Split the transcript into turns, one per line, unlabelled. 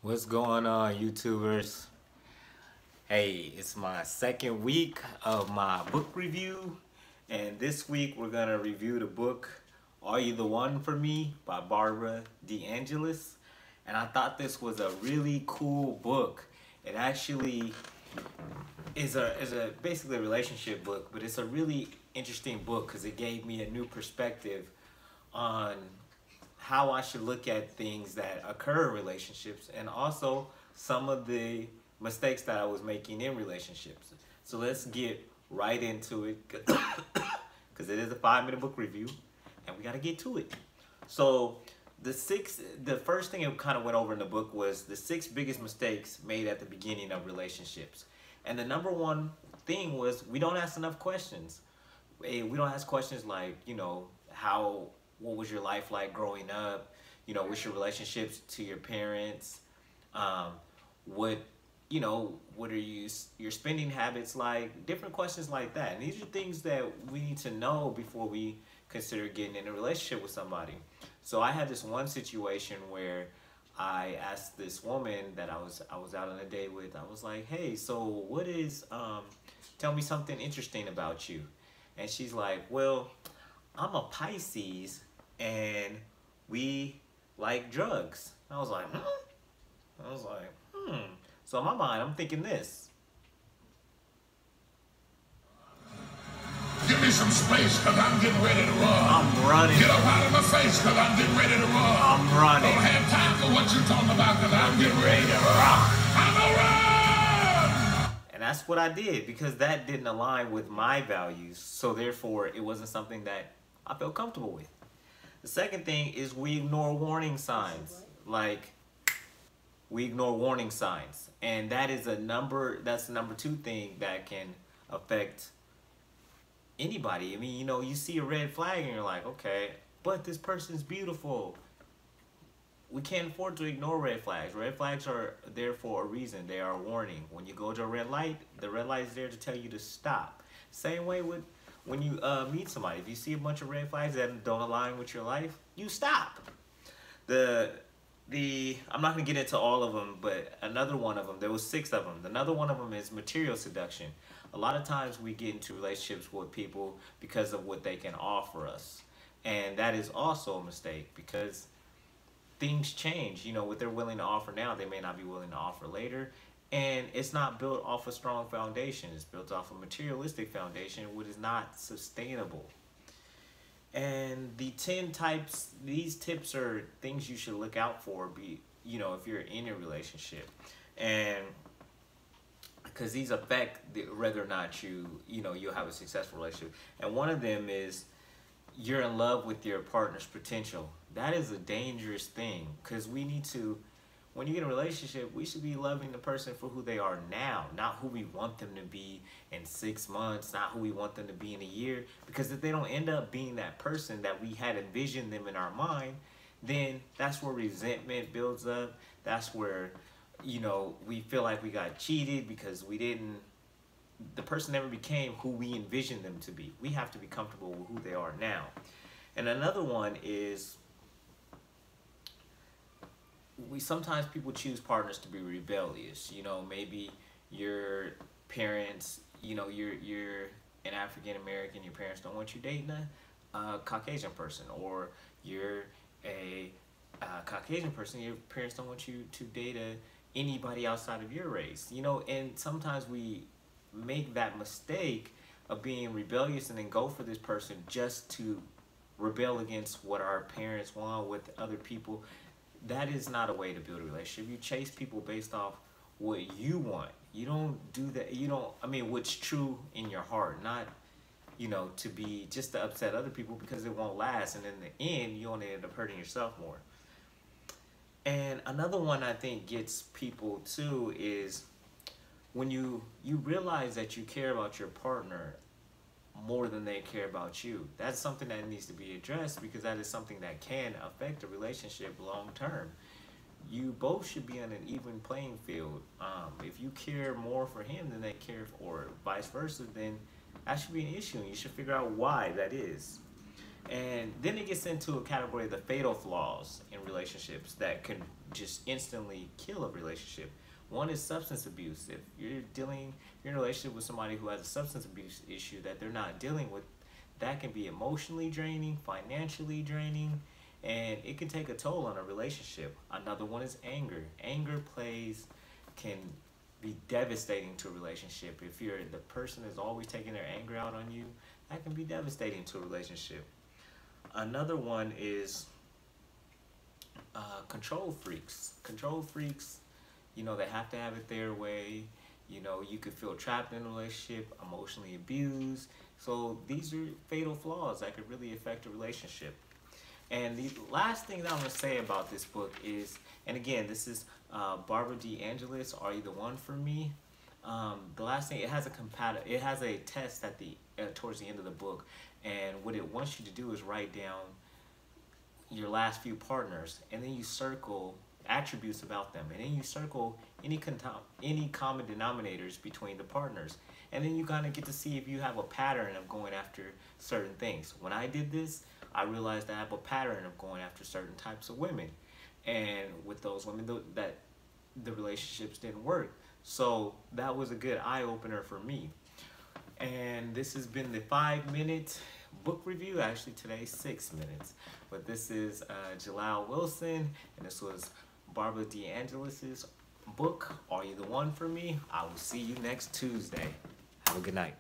What's going on, YouTubers? Hey, it's my second week of my book review, and this week we're gonna review the book "Are You the One for Me" by Barbara De Angelis. And I thought this was a really cool book. It actually is a basically a relationship book, but it's a really interesting book because it gave me a new perspective on how I should look at things that occur in relationships, and also some of the mistakes that I was making in relationships. So let's get right into it because it is a 5-minute book review and we got to get to it. So the first thing it kind of went over in the book was the 6 biggest mistakes made at the beginning of relationships. And the number one thing was we don't ask enough questions. We don't ask questions like, what was your life like growing up? What's your relationships to your parents? What, what are your spending habits like? Different questions like that. And these are things that we need to know before we consider getting in a relationship with somebody. So I had this one situation where I asked this woman that I was out on a date with. I was like, "Hey, so what is tell me something interesting about you." And she's like, "Well, I'm a Pisces and we like drugs." I was like, I was like, So in my mind, I'm thinking this.
Give me some space, cause I'm getting ready to run.
I'm running.
Get up out of my face, cause I'm getting ready to run.
I'm running.
Don't have time for what you're talking about, cause I'm getting ready to run. I'm a run!
And that's what I did because that didn't align with my values. So therefore, it wasn't something that I felt comfortable with. The second thing is we ignore warning signs. Like, we ignore warning signs. And that's the number 2 thing that can affect anybody. I mean, you see a red flag and you're like, okay, but this person's beautiful. We can't afford to ignore red flags. Red flags are there for a reason. They are a warning. When you go to a red light, the red light is there to tell you to stop. Same way with when you meet somebody. If you see a bunch of red flags that don't align with your life, you stop. I'm not going to get into all of them, but another one of them, there was 6 of them. Another one of them is material seduction. A lot of times we get into relationships with people because of what they can offer us. And that is also a mistake because things change. What they're willing to offer now, they may not be willing to offer later. And it's not built off a strong foundation. It's built off a materialistic foundation, which is not sustainable. And the 10 types, these tips are things you should look out for, if you're in a relationship. And because these affect whether or not you'll have a successful relationship. And one of them is you're in love with your partner's potential. That is a dangerous thing because when you get in a relationship, we should be loving the person for who they are now, not who we want them to be in 6 months, not who we want them to be in a year. Because if they don't end up being that person that we had envisioned them in our mind, then that's where resentment builds up. That's where, we feel like we got cheated because the person never became who we envisioned them to be. We have to be comfortable with who they are now. And another one is sometimes people choose partners to be rebellious. Maybe your parents, you're an African American, your parents don't want you dating a Caucasian person, or you're a Caucasian person, your parents don't want you to date anybody outside of your race. And sometimes we make that mistake of being rebellious and then go for this person just to rebel against what our parents want with other people. That is not a way to build a relationship. You chase people based off what you want. You don't do that. What's true in your heart, not, to be just to upset other people because it won't last. And in the end, you only end up hurting yourself more. And another one I think gets people too is when you realize that you care about your partner more than they care about you. That's something that needs to be addressed because that is something that can affect a relationship long term. You both should be on an even playing field. If you care more for him than they care, or vice versa, then that should be an issue and you should figure out why that is. And then it gets into a category of the fatal flaws in relationships that can just instantly kill a relationship. One is substance abuse. If you're in a relationship with somebody who has a substance abuse issue that they're not dealing with, that can be emotionally draining, financially draining, and it can take a toll on a relationship. Another one is anger. Can be devastating to a relationship. If the person is always taking their anger out on you, that can be devastating to a relationship. Another one is control freaks. Control freaks, they have to have it their way. You could feel trapped in a relationship, emotionally abused. So these are fatal flaws that could really affect a relationship. And the last thing that I'm going to say about this book is, and again, this is Barbara De Angelis, Are You the One for Me? The last thing, it has a test at the towards the end of the book, and what it wants you to do is write down your last few partners, and then you circle attributes about them, and then you circle any common denominators between the partners, and then you kind of get to see if you have a pattern of going after certain things. When I did this, I realized I have a pattern of going after certain types of women, and with those women that the relationships didn't work. So that was a good eye-opener for me. And this has been the 5-minute book review. Actually, today's 6 minutes. But this is Jalal Wilson, and this was Barbara De Angelis' book, Are You the One for Me? I will see you next Tuesday. Have a good night.